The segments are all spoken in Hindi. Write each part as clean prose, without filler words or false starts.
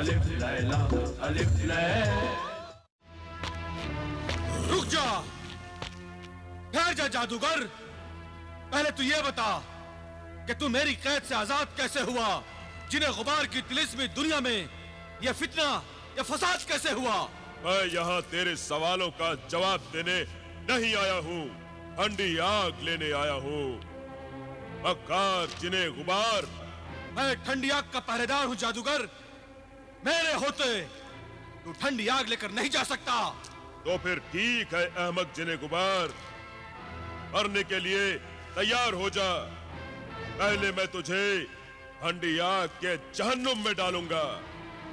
अलिफ लैला अलिफ लैला। रुक जा, ठहर जा जादूगर। पहले तू ये बता कि तू मेरी कैद से आजाद कैसे हुआ? जिन्हें गुबार की तिलिस्मी दुनिया में ये फितना, ये फसाद कैसे हुआ? मैं यहाँ तेरे सवालों का जवाब देने नहीं आया हूँ, ठंडी आग लेने आया हूँ। मक्कार जिन्हें गुबार। मैं ठंडी आग का पहरेदार हूँ जादूगर। मेरे होते तू ठंडी आग लेकर नहीं जा सकता। तो फिर ठीक है अहमद जिन्हें गुबार, मरने के लिए तैयार हो जा। पहले मैं तुझे ठंडी आग के जहन्नुम में डालूंगा,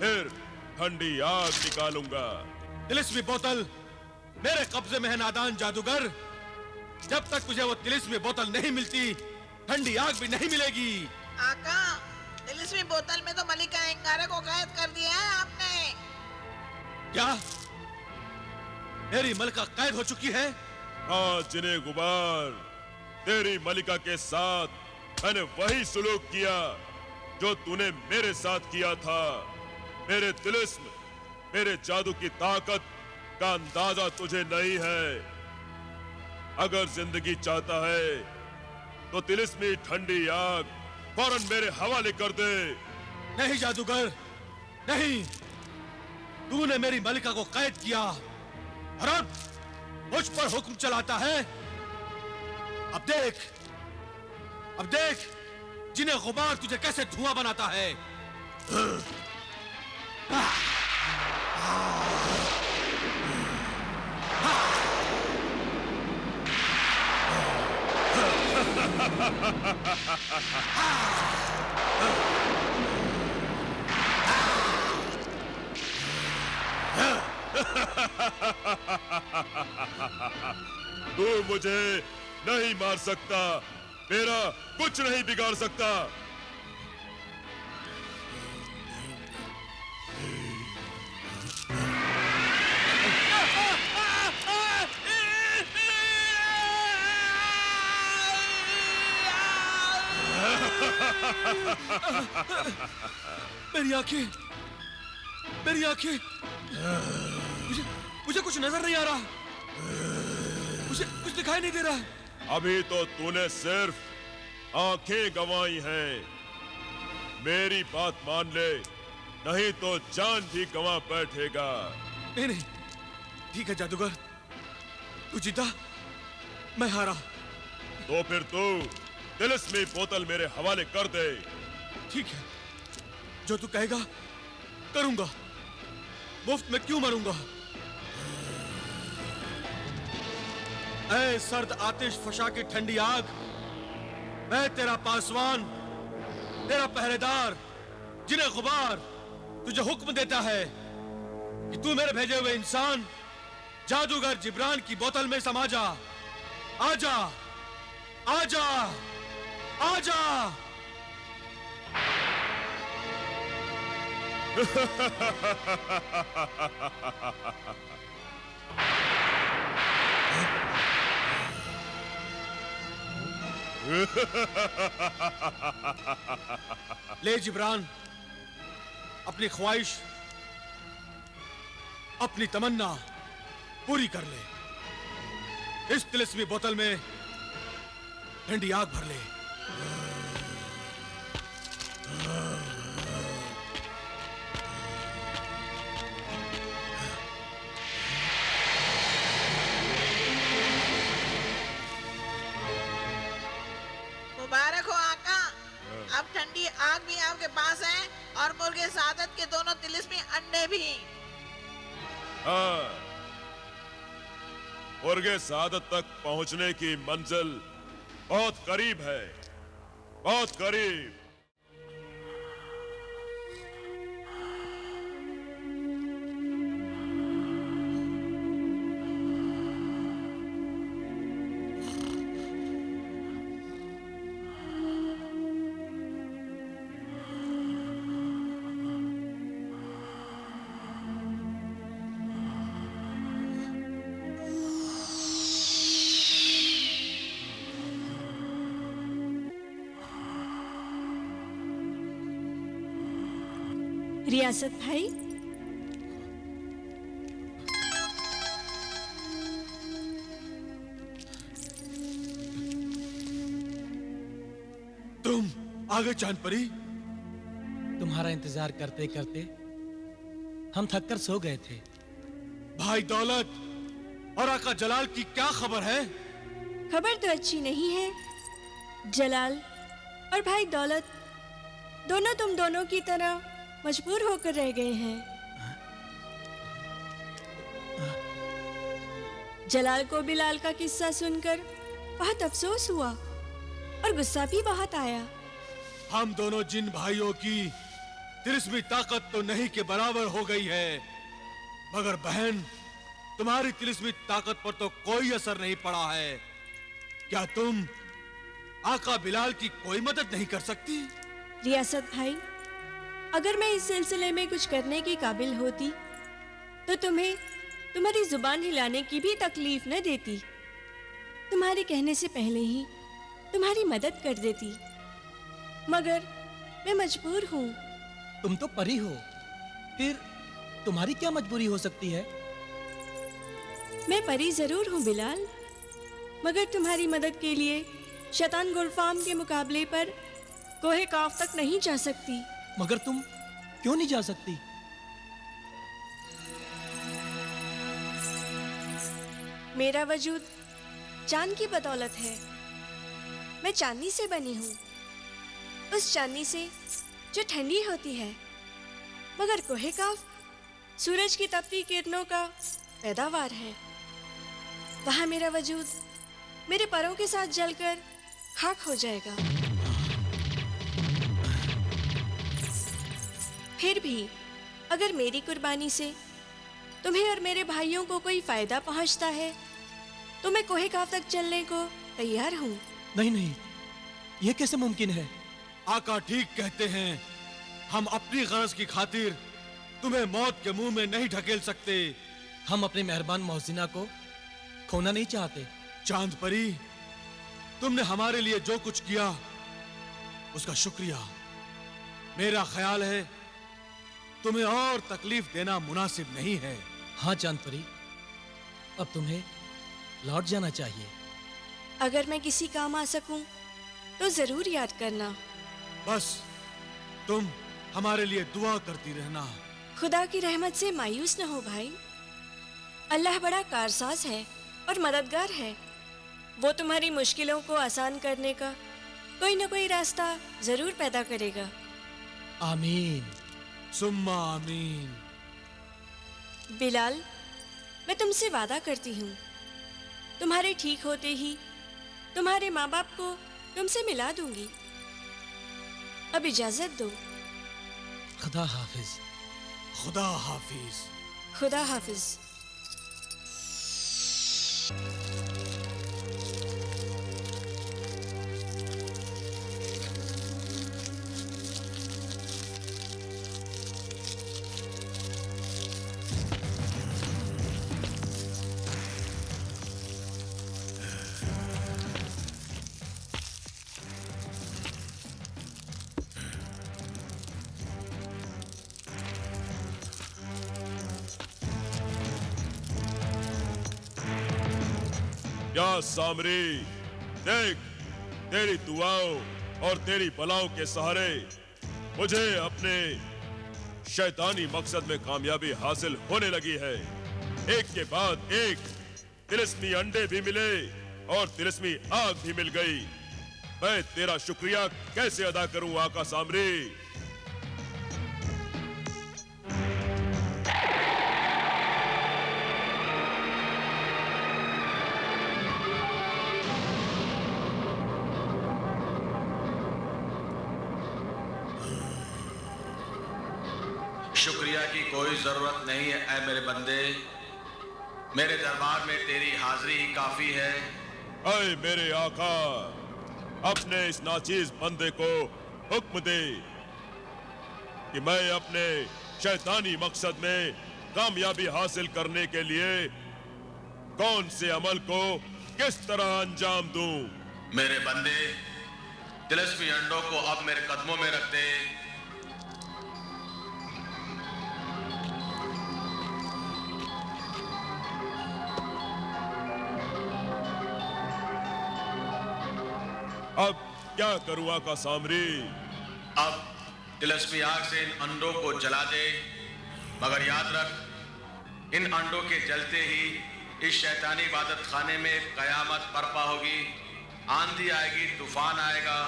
फिर ठंडी आग निकालूंगा। तिलिस्मी बोतल मेरे कब्जे में है नादान जादूगर। जब तक तुझे वो तिलिस्मी बोतल नहीं मिलती, ठंडी आग भी नहीं मिलेगी। आका, तिलिस्मी बोतल में तो मलिका अंगारा को कैद कर दिया है आपने। क्या मेरी मलिका कैद हो चुकी है? हाँ जिन्हें गुबार, तेरी मलिका के साथ मैंने वही सुलूक किया जो तूने मेरे साथ किया था। मेरे तिलिस्म, मेरे जादू की ताकत का अंदाजा तुझे नहीं है। अगर जिंदगी चाहता है तो तिलिस्मी ठंडी आग फौरन मेरे हवाले कर दे। नहीं जादूगर, नहीं। तूने मेरी मलिका को कैद किया और अब मुझ पर हुक्म चलाता है। अब देख जिन्हें गुबार तुझे कैसे धुआं बनाता है। तू मुझे नहीं मार सकता, मेरा कुछ नहीं बिगाड़ सकता। मेरी आंखें, मेरी आंखें, मुझे कुछ नजर नहीं आ रहा। मुझे कुछ दिखाई नहीं दे रहा। अभी तो तूने सिर्फ आंखें गंवाई हैं। मेरी बात मान ले, नहीं तो जान भी गंवा बैठेगा। नहीं, ठीक है जादूगर, तू जीता, मैं हारा। तो फिर तू तिलिस्मी बोतल मेरे हवाले कर दे। ठीक है, जो तू कहेगा करूंगा। मुफ्त में क्यों मरूंगा? ऐ सर्द आतिश फशा की ठंडी आग, मैं तेरा पासवान, तेरा पहरेदार, जिन्हें गुबार तुझे हुक्म देता है कि तू मेरे भेजे हुए इंसान जादूगर जिब्रान की बोतल में समा जा। आजा, आजा, आजा। ले जिब्रान, अपनी ख्वाहिश, अपनी तमन्ना पूरी कर ले। इस तिलिस्मी बोतल में ठंडी आग भर ले। मुबारक हो आका, अब ठंडी आग भी आपके पास है और मुर्गे सादत के दोनों तिलिस्मी अंडे भी। हाँ, मुर्गे सादत तक पहुंचने की मंजिल बहुत करीब है, बहुत करीब। रियासत भाई, तुम आगे चांद परी। तुम्हारा इंतजार करते करते हम थककर सो गए थे। भाई दौलत और आका जलाल की क्या खबर है? खबर तो अच्छी नहीं है। जलाल और भाई दौलत दोनों तुम दोनों की तरह मजबूर होकर रह गए हैं। जलाल को बिलाल का किस्सा सुनकर बहुत अफसोस हुआ और गुस्सा भी बहुत आया। हम दोनों जिन भाइयों की तिलिस्मी ताकत तो नहीं के बराबर हो गई है, मगर बहन तुम्हारी तिलिस्मी ताकत पर तो कोई असर नहीं पड़ा है। क्या तुम आका बिलाल की कोई मदद नहीं कर सकती? रियासत भाई, अगर मैं इस सिलसिले में कुछ करने की काबिल होती तो तुम्हें तुम्हारी जुबान हिलाने की भी तकलीफ न देती। तुम्हारे कहने से पहले ही तुम्हारी मदद कर देती, मगर मैं मजबूर हूँ। तुम तो परी हो, फिर तुम्हारी क्या मजबूरी हो सकती है? मैं परी जरूर हूँ बिलाल, मगर तुम्हारी मदद के लिए शैतान गुलफाम के मुकाबले पर कोहे काफ तक नहीं जा सकती। मगर तुम क्यों नहीं जा सकती? मेरा वजूद चांद की बदौलत है। मैं चांदी से बनी हूँ, उस चांदी से जो ठंडी होती है, मगर कोहे काफ सूरज की तपती किरणों का पैदावार है। वहाँ मेरा वजूद मेरे परों के साथ जलकर खाक हो जाएगा। फिर भी अगर मेरी कुर्बानी से तुम्हें और मेरे भाइयों को कोई फायदा पहुंचता है तो मैं कोहे काफ तक चलने को तैयार हूँ। नहीं नहीं, यह कैसे मुमकिन है? आका ठीक कहते हैं, हम अपनी गरज की खातिर तुम्हें मौत के मुंह में नहीं ढकेल सकते। हम अपने मेहरबान मोहसिना को खोना नहीं चाहते। चांद परी, तुमने हमारे लिए जो कुछ किया उसका शुक्रिया। मेरा ख्याल है तुम्हें और तकलीफ देना मुनासिब नहीं है। हाँ चांद परी, अब तुम्हें लौट जाना चाहिए। अगर मैं किसी काम आ सकूं तो जरूर याद करना। बस तुम हमारे लिए दुआ करती रहना। खुदा की रहमत से मायूस न हो भाई। अल्लाह बड़ा कारसाज है और मददगार है। वो तुम्हारी मुश्किलों को आसान करने का कोई न कोई रास्ता जरूर पैदा करेगा। आमीन सुम्मा आमीन। बिलाल, मैं तुमसे वादा करती हूँ, तुम्हारे ठीक होते ही तुम्हारे माँ बाप को तुमसे मिला दूंगी। अब इजाजत दो। खुदा हाफिज। खुदा हाफिज। खुदा हाफिज। या सामरी, देख, तेरी दुआओं और तेरी बलाओं के सहारे मुझे अपने शैतानी मकसद में कामयाबी हासिल होने लगी है। एक के बाद एक तिलिस्मी अंडे भी मिले और तिलिस्मी आग भी मिल गई। मैं तेरा शुक्रिया कैसे अदा करूं आका सामरी? शुक्रिया की कोई जरूरत नहीं है ऐ मेरे बंदे। मेरे दरबार में तेरी हाजिरी ही काफी है। ऐ मेरे आका, अपने इस नाचीज बंदे को हुक्म दे कि मैं अपने शैतानी मकसद में कामयाबी हासिल करने के लिए कौन से अमल को किस तरह अंजाम दूं। मेरे बंदे, तिलिस्मी अंडों को अब मेरे कदमों में रख दे। अब क्या करूं आका सामरी? अब तिलस्मी आग से इन अंडों को जला दे, मगर याद रख, इन अंडों के जलते ही इस शैतानी इबादत खाने में कयामत बर्पा होगी। आंधी आएगी, तूफान आएगा,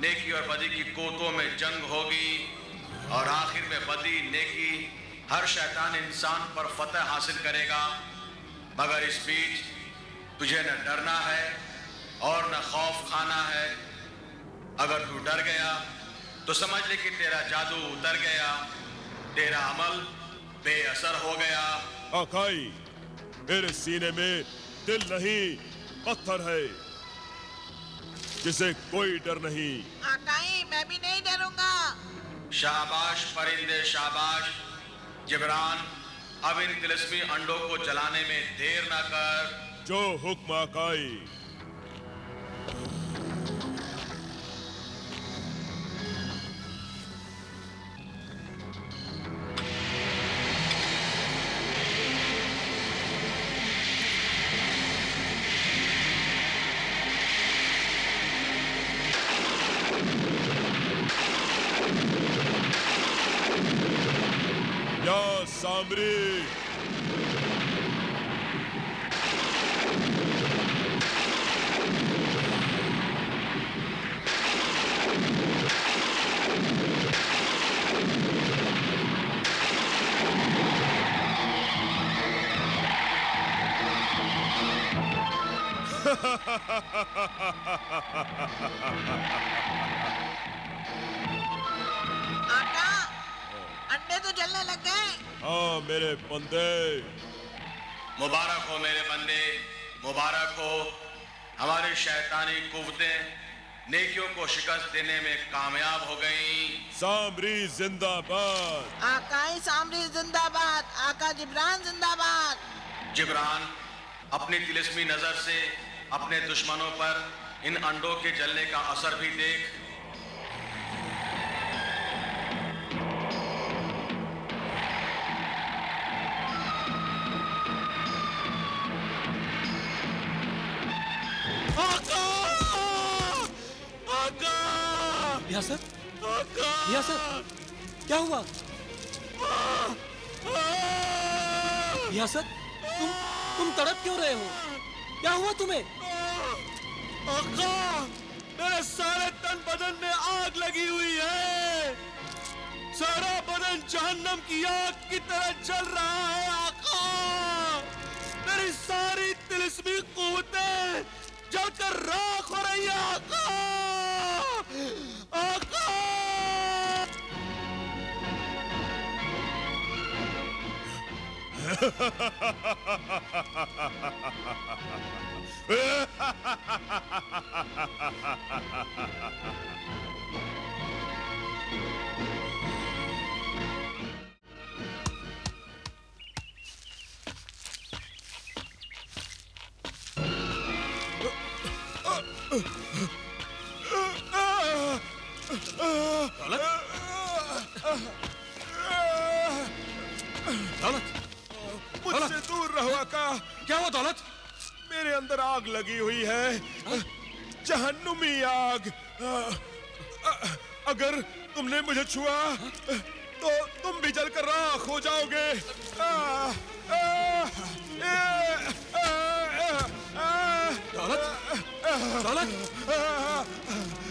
नेकी और बदी की कोतों में जंग होगी और आखिर में बदी नेकी हर शैतान इंसान पर फतह हासिल करेगा। मगर इस बीच तुझे न डरना है और न खौफ खाना है। अगर तू डर गया तो समझ ले कि तेरा जादू उतर गया, तेरा अमल बेअसर हो गया। आकाई, मेरे सीने में दिल नहीं, पत्थर है जिसे कोई डर नहीं। आकाई, मैं भी नहीं डरूंगा। शाबाश परिंदे, शाबाश। जिब्रान, अब इन तिलस्मी अंडों को जलाने में देर ना कर। जो हुक्म आकाई। या सामरी, आका, अंडे तो जलने लग गए। हाँ मेरे बंदे। मुबारक हो मेरे बंदे, मुबारक हो। हमारी शैतानी कुव्वतें नेकियों को शिकस्त देने में कामयाब हो गईं। सामरी जिंदाबाद। आकाई सामरी जिंदाबाद, आका जिब्रान जिंदाबाद। जिब्रान, अपनी तिलिस्मी नजर से अपने दुश्मनों पर इन अंडों के जलने का असर भी देख। आका! आका! रियासत, आका! रियासत, क्या हुआ? रियासत, तुम तड़प क्यों रहे हो? क्या हुआ तुम्हें? आका! मेरे सारे तन बदन में आग लगी हुई है। सारा बदन जहन्नम की आग की तरह जल रहा है आका। मेरी सारी तिलिस्मी कुव्वतें जलकर राख हो रही है आका। आका! दौलत, मुझसे दूर रहो आका। क्या हुआ दौलत? मेरे अंदर आग लगी हुई है, जहन्नुमी आग। अगर तुमने मुझे छुआ तो तुम भी जलकर राख हो जाओगे। दौलत, दौलत,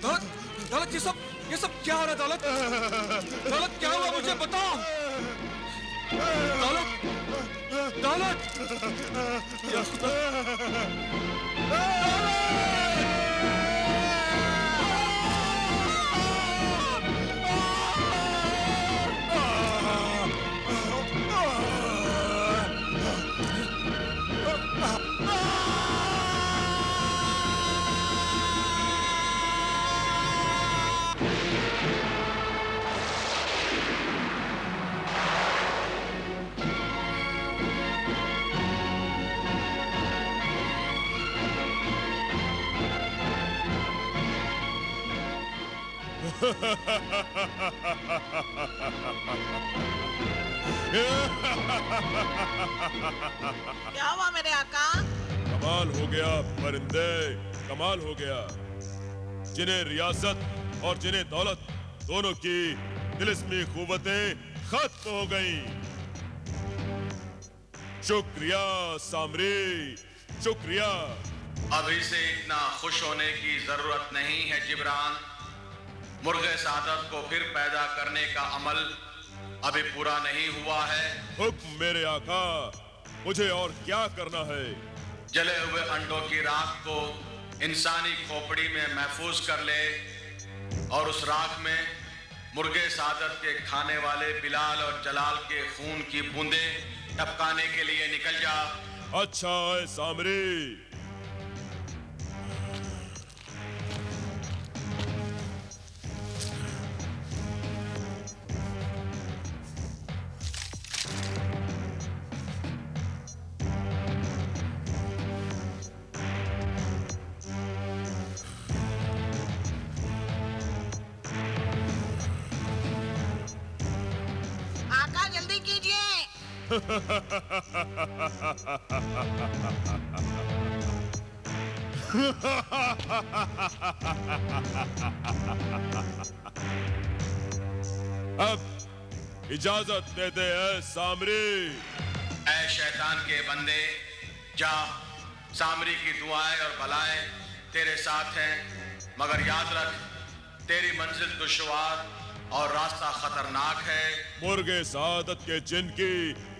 दौलत, दौलत, ये सब क्या हो रहा है दौलत? दौलत, क्या हुआ मुझे बताओ। दौलत, दौलत, क्या हुआ मेरे आका? कमाल हो गया परिंदे, कमाल हो गया। जिन्हें रियासत और जिन्हें दौलत, दोनों की तिलिस्मी कुव्वतें खत्म हो गई। शुक्रिया सामरी, शुक्रिया। अभी से इतना खुश होने की जरूरत नहीं है जिब्रान। मुर्गे सादत को फिर पैदा करने का अमल अभी पूरा नहीं हुआ है। हुक्म मेरे आका, मुझे और क्या करना है? जले हुए अंडों की राख को इंसानी खोपड़ी में महफूज कर ले और उस राख में मुर्गे सादत के खाने वाले बिलाल और जलाल के खून की बूंदें टपकाने के लिए निकल जा। अच्छा है सामरी। आका जल्दी कीजिए। अब इजाजत दे दे सामरी। ऐ शैतान के बंदे, जा, सामरी की दुआएं और भलाएं तेरे साथ हैं, मगर याद रख तेरी मंजिल दुश्वार और रास्ता खतरनाक है। मुर्गे सादत के जिन की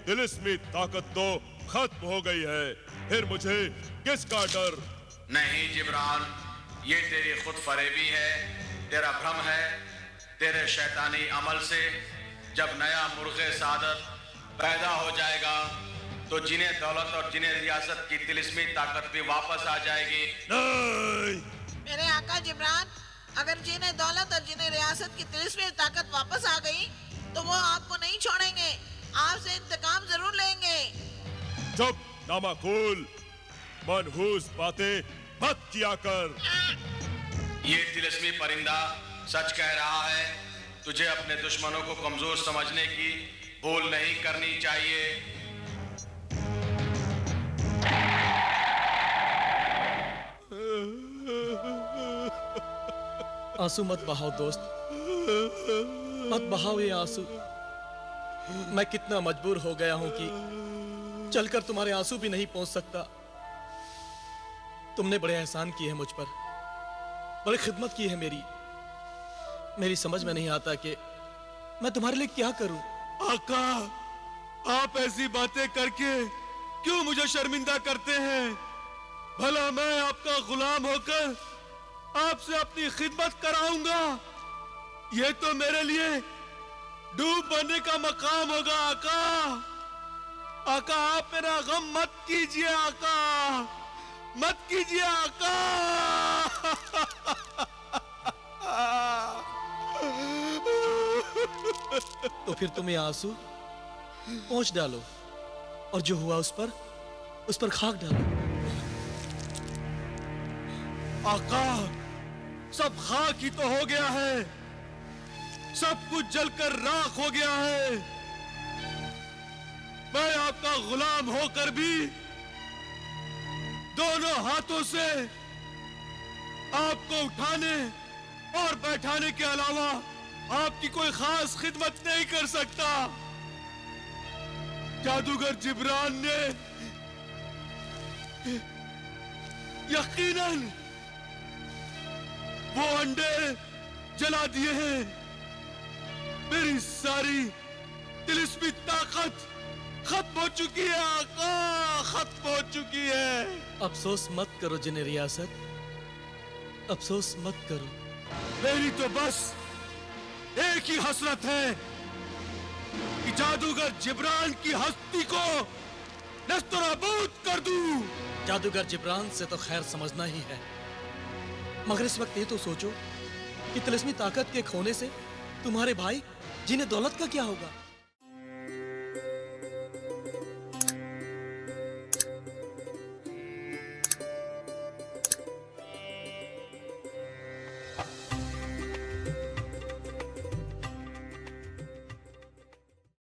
तिलिस्मी ताकत तो खत्म हो गई है, फिर मुझे किसका डर? नहीं जिब्रान, ये तेरी खुद फरेबी है, तेरा भ्रम है। तेरे शैतानी अमल से जब नया मुर्गे सादत पैदा हो जाएगा तो जिन्हें दौलत और जिन्हें रियासत की तिलिस्मी ताकत भी वापस आ जाएगी। नहीं। मेरे आका जिब्रान, अगर जिन्हें दौलत और जिन्हें रियासत की तिलिस्मी ताकत वापस आ गई तो वो आपको नहीं छोड़ेंगे, आपसे इंतकाम जरूर लेंगे। चुप नामाकुल, मनहूस बातें मत किया कर। ये तिलिस्मी परिंदा सच कह रहा है। तुझे अपने दुश्मनों को कमजोर समझने की भूल नहीं करनी चाहिए। आंसू मत बहाओ दोस्त, मत बहाओ ये आंसू। मैं कितना मजबूर हो गया हूं कि चलकर तुम्हारे आंसू भी नहीं पहुंच सकता। तुमने बड़े एहसान किए हैं मुझ पर, बड़ी खिदमत की है मेरी समझ में नहीं आता कि मैं तुम्हारे लिए क्या करूं। आका, आप ऐसी बातें करके क्यों मुझे शर्मिंदा करते हैं? भला मैं आपका गुलाम होकर आपसे अपनी खिदमत कराऊंगा। ये तो मेरे लिए डूब बनने का मकाम होगा। आका, आका, आप मेरा गम मत कीजिए। आका, मत कीजिए आका। तो फिर तुम ये आंसू पोंछ डालो और जो हुआ उस पर खाक डालो। आका, सब खाक ही तो हो गया है, सब कुछ जलकर राख हो गया है। मैं आपका गुलाम होकर भी दोनों हाथों से आपको उठाने और बैठाने के अलावा आपकी कोई खास खिदमत नहीं कर सकता। जादूगर जिब्रान ने यकीनन वो अंडे जला दिए हैं। मेरी सारी तिलिस्मी ताकत खत्म हो चुकी है आका, खत्म हो चुकी है। अफसोस मत करो जिन्हें रियासत, अफसोस मत करो। मेरी तो बस एक ही हसरत है कि जादूगर जिब्रान की हस्ती को नस्तनाबूद कर दूं। जादूगर जिब्रान से तो खैर समझना ही है, मगर इस वक्त ये तो सोचो कि तिलिस्मी ताकत के खोने से तुम्हारे भाई जिन्हें दौलत का क्या होगा।